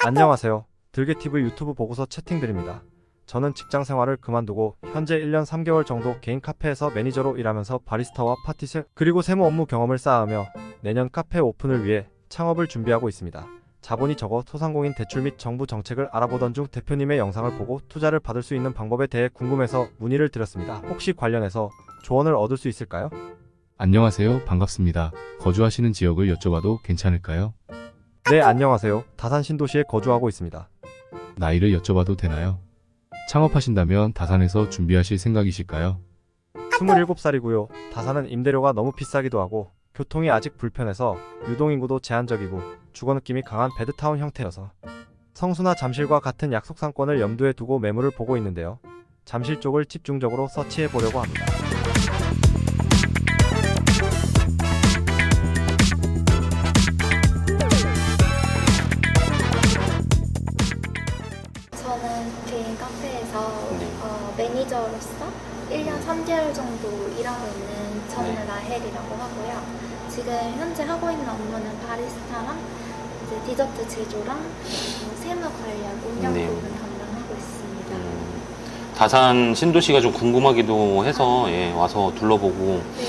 안녕하세요. 들개TV 유튜브 보고서 채팅드립니다. 저는 직장 생활을 그만두고 현재 1년 3개월 정도 개인 카페에서 매니저로 일하면서 바리스타와 파티셰 그리고 세무 업무 경험을 쌓으며 내년 카페 오픈을 위해 창업을 준비하고 있습니다. 자본이 적어 소상공인 대출 및 정부 정책을 알아보던 중 대표님의 영상을 보고 투자를 받을 수 있는 방법에 대해 궁금해서 문의를 드렸습니다. 혹시 관련해서 조언을 얻을 수 있을까요? 안녕하세요. 반갑습니다. 거주하시는 지역을 여쭤봐도 괜찮을까요? 네, 안녕하세요. 다산 신도시에 거주하고 있습니다. 나이를 여쭤봐도 되나요? 창업하신다면 다산에서 준비하실 생각이실까요? 27살이고요. 다산은 임대료가 너무 비싸기도 하고 교통이 아직 불편해서 유동인구도 제한적이고 주거 느낌이 강한 베드타운 형태여서 성수나 잠실과 같은 약속 상권을 염두에 두고 매물을 보고 있는데요. 잠실 쪽을 집중적으로 서치해 보려고 합니다. 저는 개인 카페에서 네. 매니저로서 1년 3개월 정도 일하고 있는 전라헬이라고 하고요. 지금 현재 하고 있는 업무는 바리스타랑 이제 디저트 제조랑 세무 관련 운영 네. 부분 담당하고 있습니다. 다산 신도시가 좀 궁금하기도 해서 와서 둘러보고 네.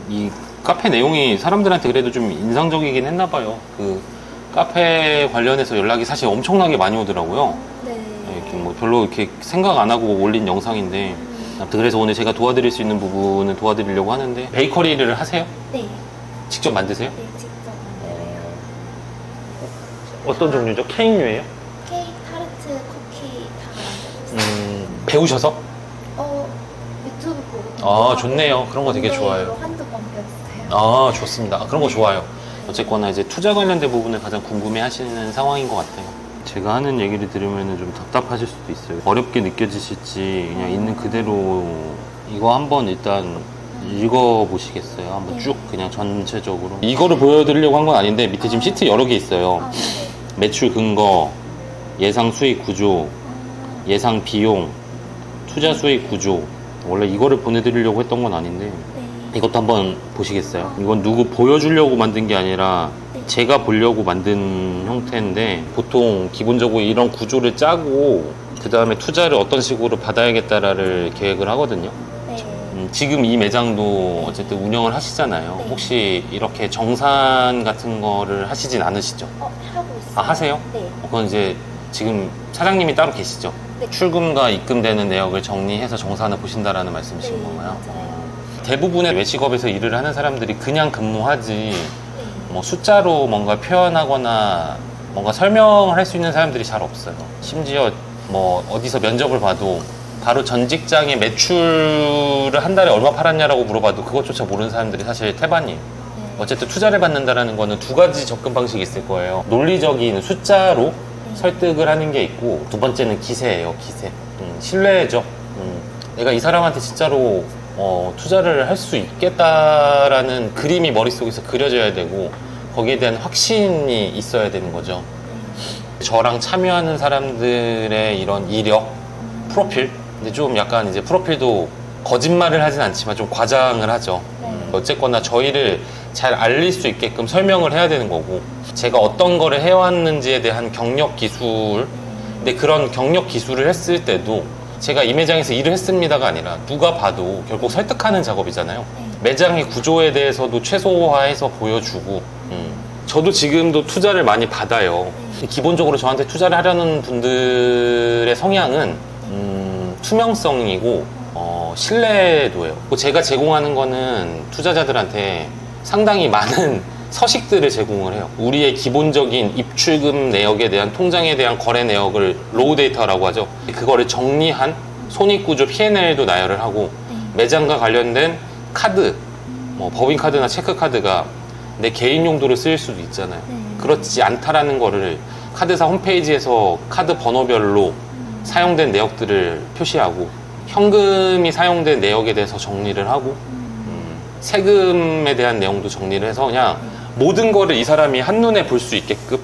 이 카페 내용이 사람들한테 그래도 좀 인상적이긴 했나 봐요. 그 카페 관련해서 연락이 사실 엄청나게 많이 오더라고요. 네. 이렇게 뭐 별로 이렇게 생각 안 하고 올린 영상인데 아무튼 그래서 오늘 제가 도와드릴 수 있는 부분은 도와드리려고 하는데 베이커리를 하세요? 네. 직접 만드세요? 네, 직접 만들어요. 어떤 종류죠? 케이크류예요? 케이크, 타르트, 쿠키 다 만들고 있어요. 배우셔서? 유튜브 보고 아, 좋네요. 그런 거 되게 좋아요. 한두 번 배웠어요. 아, 좋습니다. 그런 거 좋아요. 어쨌거나 이제 투자 관련된 부분을 가장 궁금해 하시는 상황인 것 같아요. 제가 하는 얘기를 들으면 좀 답답하실 수도 있어요. 어렵게 느껴지실지 그냥 있는 그대로 이거 한번 일단 읽어보시겠어요? 한번 쭉 그냥 전체적으로. 이거를 보여드리려고 한 건 아닌데 밑에 지금 시트 여러 개 있어요. 아, 네. 매출 근거, 예상 수익 구조, 예상 비용, 투자 수익 구조. 원래 이거를 보내드리려고 했던 건 아닌데 네. 이것도 한번 보시겠어요? 이건 누구 보여주려고 만든 게 아니라 제가 보려고 만든 형태인데 보통 기본적으로 이런 구조를 짜고 그 다음에 투자를 어떤 식으로 받아야겠다를 계획을 하거든요. 네. 지금 이 매장도 어쨌든 운영을 하시잖아요. 네. 혹시 이렇게 정산 같은 거를 하시진 않으시죠? 하고 있어요. 아, 하세요? 네. 그건 이제 지금 사장님이 따로 계시죠? 네. 출금과 입금되는 내역을 정리해서 정산을 보신다라는 말씀이신 네, 건가요? 맞아요. 대부분의 외식업에서 일을 하는 사람들이 그냥 근무하지 네. 뭐 숫자로 뭔가 표현하거나 뭔가 설명을 할 수 있는 사람들이 잘 없어요. 심지어 뭐 어디서 면접을 봐도 바로 전 직장의 매출을 한 달에 얼마 팔았냐라고 물어봐도 그것조차 모르는 사람들이 사실 태반이에요. 네. 어쨌든 투자를 받는다는 거는 두 가지 접근 방식이 있을 거예요. 논리적인 숫자로 설득을 하는 게 있고 두 번째는 기세예요. 기세. 신뢰죠. 내가 이 사람한테 진짜로 투자를 할 수 있겠다라는 그림이 머릿속에서 그려져야 되고 거기에 대한 확신이 있어야 되는 거죠. 저랑 참여하는 사람들의 이런 이력, 프로필. 근데 좀 약간 이제 프로필도 거짓말을 하진 않지만 좀 과장을 하죠. 어쨌거나 저희를 잘 알릴 수 있게끔 설명을 해야 되는 거고 제가 어떤 거를 해왔는지에 대한 경력 기술. 근데 그런 경력 기술을 했을 때도 제가 이 매장에서 일을 했습니다가 아니라 누가 봐도 결국 설득하는 작업이잖아요. 매장의 구조에 대해서도 최소화해서 보여주고 저도 지금도 투자를 많이 받아요. 기본적으로 저한테 투자를 하려는 분들의 성향은 투명성이고 신뢰도예요. 제가 제공하는 거는 투자자들한테 상당히 많은 서식들을 제공을 해요. 우리의 기본적인 입출금 내역에 대한 통장에 대한 거래 내역을 로우 데이터라고 하죠. 그거를 정리한 손익구조 P&L도 나열을 하고 매장과 관련된 카드, 뭐 법인카드나 체크카드가 내 개인 용도로 쓰일 수도 있잖아요. 그렇지 않다라는 거를 카드사 홈페이지에서 카드 번호별로 사용된 내역들을 표시하고 현금이 사용된 내역에 대해서 정리를 하고 세금에 대한 내용도 정리를 해서 그냥 모든 거를 이 사람이 한눈에 볼 수 있게끔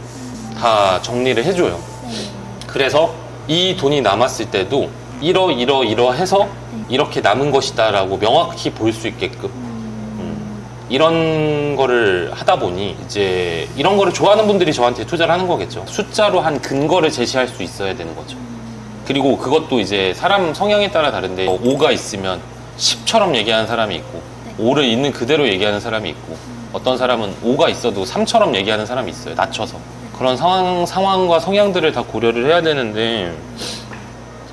다 정리를 해줘요. 그래서 이 돈이 남았을 때도 이러해서 이렇게 남은 것이다 라고 명확히 볼 수 있게끔 이런 거를 하다 보니 이제 이런 거를 좋아하는 분들이 저한테 투자를 하는 거겠죠. 숫자로 한 근거를 제시할 수 있어야 되는 거죠. 그리고 그것도 이제 사람 성향에 따라 다른데 5가 있으면 10처럼 얘기하는 사람이 있고 5를 있는 그대로 얘기하는 사람이 있고 어떤 사람은 5가 있어도 3처럼 얘기하는 사람이 있어요. 낮춰서. 그런 상황과 성향들을 다 고려를 해야 되는데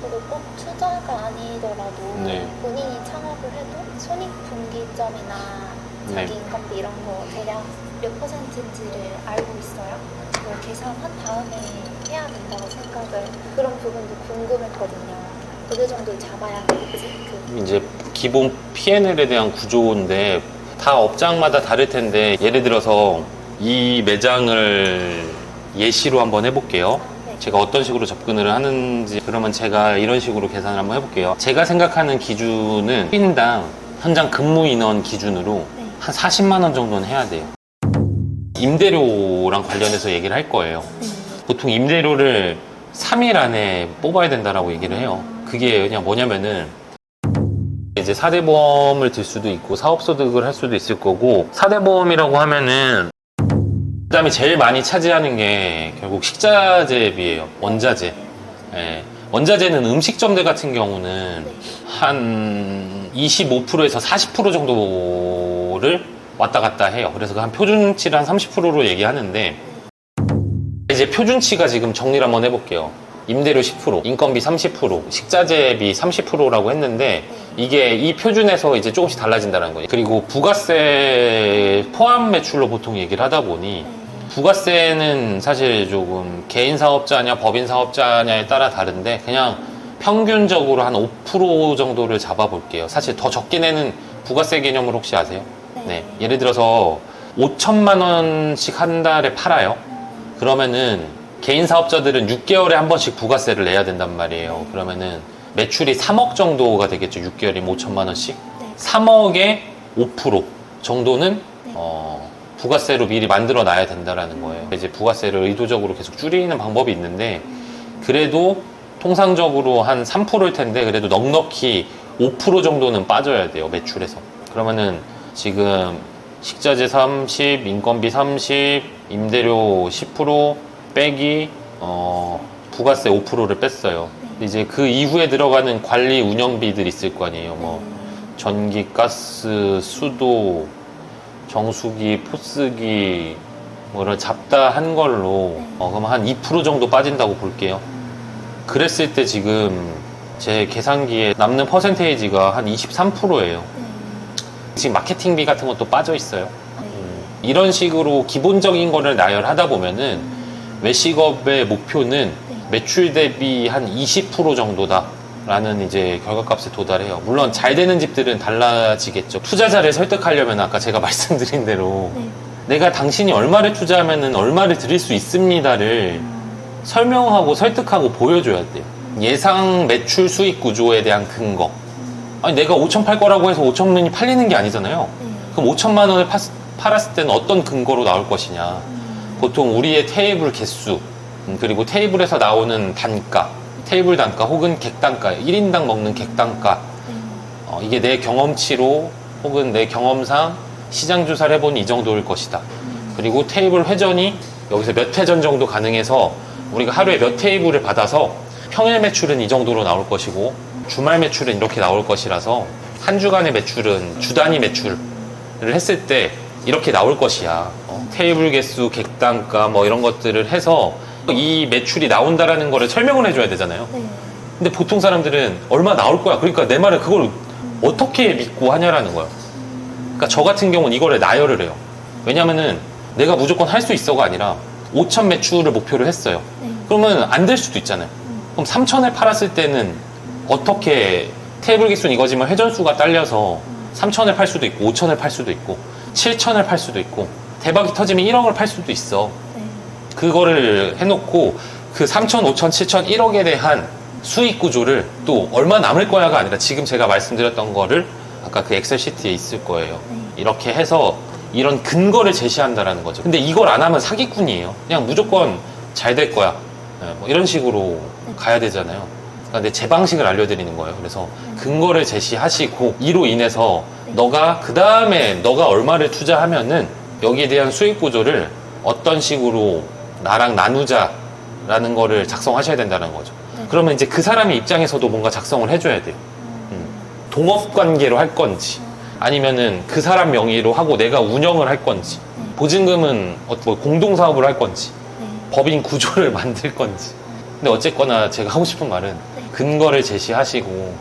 저도 꼭 투자가 아니더라도 네. 본인이 창업을 해도 손익분기점이나 네. 자기 인건비 이런 거 대략 몇 퍼센트인지를 알고 있어요. 그걸 계산한 다음에 해야 된다고 생각을 그런 부분도 궁금했거든요. 어느 정도 잡아야 될지 이제 기본 P&L에 대한 구조인데 다 업장마다 다를 텐데 예를 들어서 이 매장을 예시로 한번 해볼게요. 네. 제가 어떤 식으로 접근을 하는지 그러면 제가 이런 식으로 계산을 한번 해볼게요. 제가 생각하는 기준은 인당 현장 근무 인원 기준으로 네. 한 40만 원 정도는 해야 돼요. 임대료랑 관련해서 얘기를 할 거예요. 네. 보통 임대료를 3일 안에 뽑아야 된다라고 얘기를 해요. 그게 그냥 뭐냐면은 이제 4대 보험을 들 수도 있고 사업소득을 할 수도 있을 거고 4대 보험이라고 하면은 그다음에 제일 많이 차지하는 게 결국 식자재비예요. 원자재. 예. 원자재는 음식점들 같은 경우는 한 25%에서 40% 정도를 왔다 갔다 해요. 그래서 한 표준치를 한 30%로 얘기하는데 이제 표준치가 지금 정리를 한번 해볼게요. 임대료 10%, 인건비 30%, 식자재비 30%라고 했는데 이게 이 표준에서 이제 조금씩 달라진다는 거예요. 그리고 부가세 포함 매출로 보통 얘기를 하다 보니 부가세는 사실 조금 개인 사업자냐 법인 사업자냐에 따라 다른데 그냥 평균적으로 한 5% 정도를 잡아볼게요. 사실 더 적긴 해는 부가세 개념을 혹시 아세요? 네. 예를 들어서 5천만 원씩 한 달에 팔아요. 그러면은 개인 사업자들은 6개월에 한 번씩 부가세를 내야 된단 말이에요. 그러면은 매출이 3억 정도가 되겠죠. 6개월이면 5천만 원씩. 네. 3억에 5% 정도는 부가세로 미리 만들어 놔야 된다라는 거예요. 이제 부가세를 의도적으로 계속 줄이는 방법이 있는데 그래도 통상적으로 한 3%일 텐데 그래도 넉넉히 5% 정도는 빠져야 돼요. 매출에서. 그러면은 지금 식자재 30, 인건비 30, 임대료 10% 빼기 부가세 5%를 뺐어요. 근데 이제 그 이후에 들어가는 관리 운영비들 있을 거 아니에요. 뭐 전기, 가스, 수도, 정수기, 포스기 뭐 이런 잡다한 걸로 그럼 한 2% 정도 빠진다고 볼게요. 그랬을 때 지금 제 계산기에 남는 퍼센테이지가 한 23%예요. 지금 마케팅비 같은 것도 빠져 있어요. 이런 식으로 기본적인 거를 나열하다 보면은 외식업의 목표는 매출 대비 한 20% 정도다라는 이제 결과값에 도달해요. 물론 잘 되는 집들은 달라지겠죠. 투자자를 설득하려면 아까 제가 말씀드린 대로 내가 당신이 얼마를 투자하면은 얼마를 드릴 수 있습니다를 설명하고 설득하고 보여줘야 돼요. 예상 매출 수익 구조에 대한 근거. 아니 내가 5천 팔 거라고 해서 5천 원이 팔리는 게 아니잖아요. 그럼 5천만 원을 팔았을 때는 어떤 근거로 나올 것이냐. 보통 우리의 테이블 개수 그리고 테이블에서 나오는 단가, 테이블 단가 혹은 객단가, 1인당 먹는 객단가 이게 내 경험치로 혹은 내 경험상 시장 조사를 해보니 이 정도일 것이다. 그리고 테이블 회전이 여기서 몇 회전 정도 가능해서 우리가 하루에 몇 테이블을 받아서 평일 매출은 이 정도로 나올 것이고 주말 매출은 이렇게 나올 것이라서 한 주간의 매출은 주 단위 매출을 했을 때 이렇게 나올 것이야. 테이블 개수, 객단가 뭐 이런 것들을 해서 이 매출이 나온다라는 거를 설명을 해줘야 되잖아요. 근데 보통 사람들은 얼마 나올 거야. 그러니까 내 말을 그걸 어떻게 믿고 하냐라는 거예요. 그러니까 저 같은 경우는 이거를 나열을 해요. 왜냐면은 내가 무조건 할 수 있어가 아니라 5천 매출을 목표로 했어요. 그러면 안 될 수도 있잖아요. 그럼 3천을 팔았을 때는 어떻게 테이블 개수는 이거지만 회전수가 딸려서 3천을 팔 수도 있고 5천을 팔 수도 있고 7천을 팔 수도 있고 대박이 터지면 1억을 팔 수도 있어. 그거를 해놓고 그 3천, 5천, 7천, 1억에 대한 수익 구조를 또 얼마 남을 거야가 아니라 지금 제가 말씀드렸던 거를 아까 그 엑셀 시트에 있을 거예요. 이렇게 해서 이런 근거를 제시한다라는 거죠. 근데 이걸 안 하면 사기꾼이에요. 그냥 무조건 잘 될 거야. 뭐 이런 식으로 가야 되잖아요. 근데 제 방식을 알려드리는 거예요. 그래서 근거를 제시하시고 이로 인해서 너가 그 다음에 너가 얼마를 투자하면은 여기에 대한 수익 구조를 어떤 식으로 나랑 나누자라는 거를 작성하셔야 된다는 거죠. 네. 그러면 이제 그 사람의 입장에서도 뭔가 작성을 해줘야 돼요. 동업 관계로 할 건지 아니면은 그 사람 명의로 하고 내가 운영을 할 건지 네. 보증금은 뭐 공동 사업을 할 건지 네. 법인 구조를 만들 건지. 근데 어쨌거나 제가 하고 싶은 말은 네. 근거를 제시하시고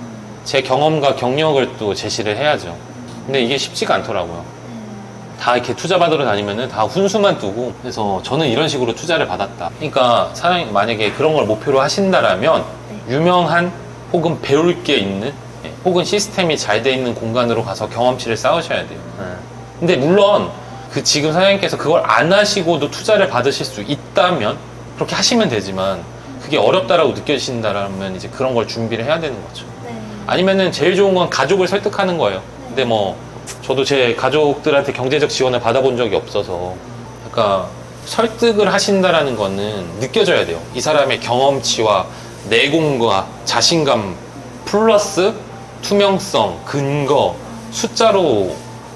제 경험과 경력을 또 제시를 해야죠. 근데 이게 쉽지가 않더라고요. 다 이렇게 투자 받으러 다니면은 다 훈수만 두고, 그래서 저는 이런 식으로 투자를 받았다. 그러니까 사장님 만약에 그런 걸 목표로 하신다라면 유명한 혹은 배울 게 있는 혹은 시스템이 잘 돼 있는 공간으로 가서 경험치를 쌓으셔야 돼요. 근데 물론 그 지금 사장님께서 그걸 안 하시고도 투자를 받으실 수 있다면 그렇게 하시면 되지만 그게 어렵다라고 느껴지신다라면 이제 그런 걸 준비를 해야 되는 거죠. 네. 아니면은 제일 좋은 건 가족을 설득하는 거예요. 근데 뭐 저도 제 가족들한테 경제적 지원을 받아본 적이 없어서, 그러니까 설득을 하신다라는 거는 느껴져야 돼요. 이 사람의 경험치와 내공과 자신감 플러스 투명성, 근거, 숫자로든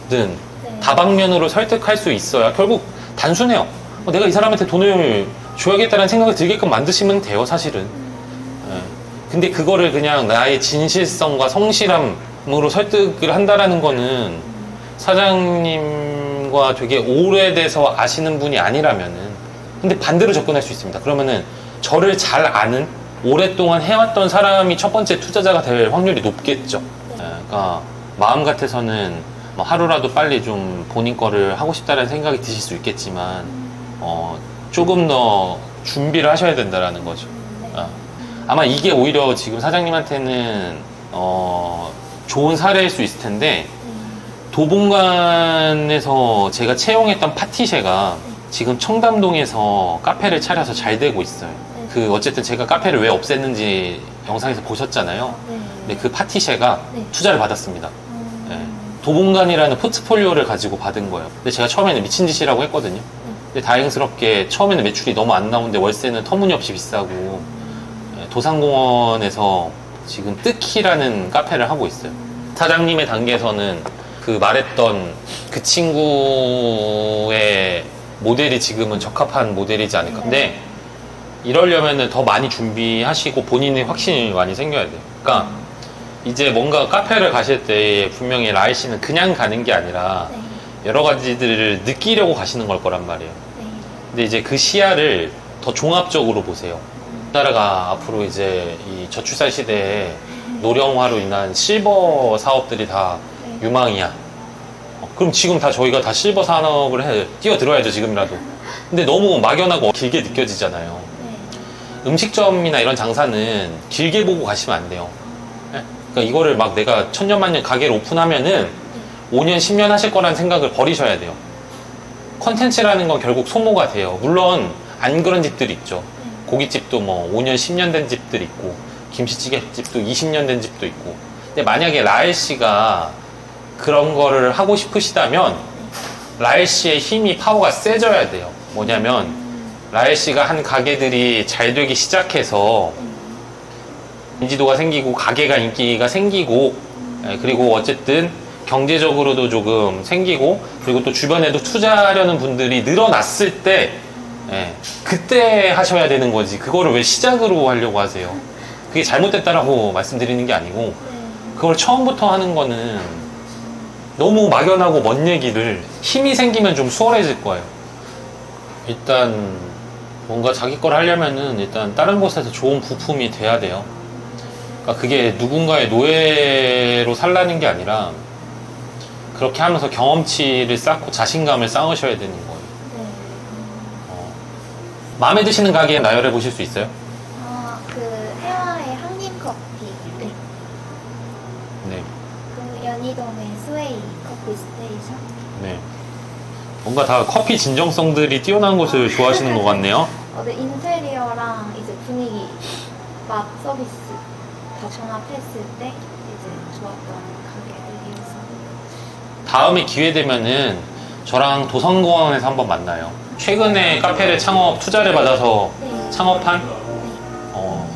네. 다방면으로 설득할 수 있어야 결국 단순해요. 내가 이 사람한테 돈을 줘야겠다는 생각이 들게끔 만드시면 돼요, 사실은. 예. 근데 그거를 그냥 나의 진실성과 성실함으로 설득을 한다라는 거는 사장님과 되게 오래돼서 아시는 분이 아니라면은, 근데 반대로 접근할 수 있습니다. 그러면은 저를 잘 아는 오랫동안 해왔던 사람이 첫 번째 투자자가 될 확률이 높겠죠. 예, 그러니까 마음 같아서는 뭐 하루라도 빨리 좀 본인 거를 하고 싶다는 생각이 드실 수 있겠지만 조금 더 준비를 하셔야 된다라는 거죠. 아마 이게 오히려 지금 사장님한테는 좋은 사례일 수 있을 텐데, 도봉관에서 제가 채용했던 파티셰가 지금 청담동에서 카페를 차려서 잘 되고 있어요. 그 어쨌든 제가 카페를 왜 없앴는지 영상에서 보셨잖아요. 근데 그 파티셰가 투자를 받았습니다. 예. 도봉관이라는 포트폴리오를 가지고 받은 거예요. 근데 제가 처음에는 미친 짓이라고 했거든요. 근데 다행스럽게 처음에는 매출이 너무 안 나오는데 월세는 터무니없이 비싸고, 예, 도산공원에서 지금 뜨키라는 카페를 하고 있어요. 사장님의 단계에서는 그 말했던 그 친구의 모델이 지금은 적합한 모델이지 않을까. 근데 이러려면은 더 많이 준비하시고 본인의 확신이 많이 생겨야 돼요. 그러니까 이제 뭔가 카페를 가실 때 분명히 라이 씨는 그냥 가는 게 아니라 여러 가지들을 느끼려고 가시는 걸 거란 말이에요. 근데 이제 그 시야를 더 종합적으로 보세요. 우리나라가 앞으로 이제 이 저출산 시대에 노령화로 인한 실버 사업들이 다 유망이야. 그럼 지금 다 저희가 다 실버 산업을 뛰어들어야죠, 지금이라도. 근데 너무 막연하고 길게 느껴지잖아요. 음식점이나 이런 장사는 길게 보고 가시면 안 돼요. 그러니까 이거를 막 내가 천년만년 가게를 오픈하면은 5년, 10년 하실 거라는 생각을 버리셔야 돼요. 컨텐츠라는 건 결국 소모가 돼요. 물론 안 그런 집들이 있죠. 고깃집도 뭐 5년, 10년 된 집들 있고, 김치찌개집도 20년 된 집도 있고. 근데 만약에 라엘 씨가 그런 거를 하고 싶으시다면 라엘 씨의 힘이, 파워가 세져야 돼요. 뭐냐면 라엘 씨가 한 가게들이 잘 되기 시작해서 인지도가 생기고 가게가 인기가 생기고, 그리고 어쨌든 경제적으로도 조금 생기고, 그리고 또 주변에도 투자하려는 분들이 늘어났을 때, 그때 하셔야 되는 거지. 그거를 왜 시작으로 하려고 하세요? 그게 잘못됐다라고 말씀드리는 게 아니고, 그걸 처음부터 하는 거는 너무 막연하고 먼 얘기를, 힘이 생기면 좀 수월해질 거예요. 일단 뭔가 자기 걸 하려면은 일단 다른 곳에서 좋은 부품이 돼야 돼요. 그러니까 그게 누군가의 노예로 살라는 게 아니라 그렇게 하면서 경험치를 쌓고 자신감을 쌓으셔야 되는 거예요. 마음에 드시는 가게 나열해 보실 수 있어요? 그 해와의 한림커피, 네. 그 연희동의 스웨이 커피 스테이션. 네. 뭔가 다 커피 진정성들이 뛰어난 곳을 좋아하시는 것 같네요. 네, 인테리어랑 이제 분위기, 맛, 서비스 다 종합했을 때 이제 좋았던 가게들이어서. 다음에 기회 되면은 저랑 도산공원에서 한번 만나요. 최근에 카페를 투자를 받아서 창업한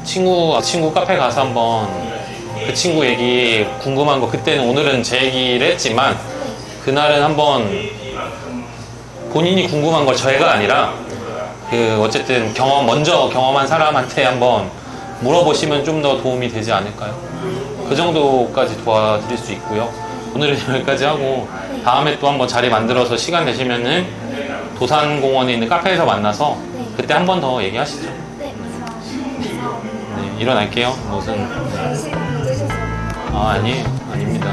친구 카페 가서 한번 그 친구 얘기 궁금한 거 그때는 오늘은 제 얘기를 했지만 그날은 한번 본인이 궁금한 걸 저희가 아니라 그 어쨌든 먼저 경험한 사람한테 한번 물어보시면 좀 더 도움이 되지 않을까요? 그 정도까지 도와드릴 수 있고요. 오늘은 여기까지 하고 다음에 또 한번 자리 만들어서 시간 되시면은 도산공원에 있는 카페에서 만나서 그때 한 번 더 얘기하시죠. 네, 감사합니다. 네, 일어날게요. 무슨 시간 내주셔서 아니에요. 아닙니다.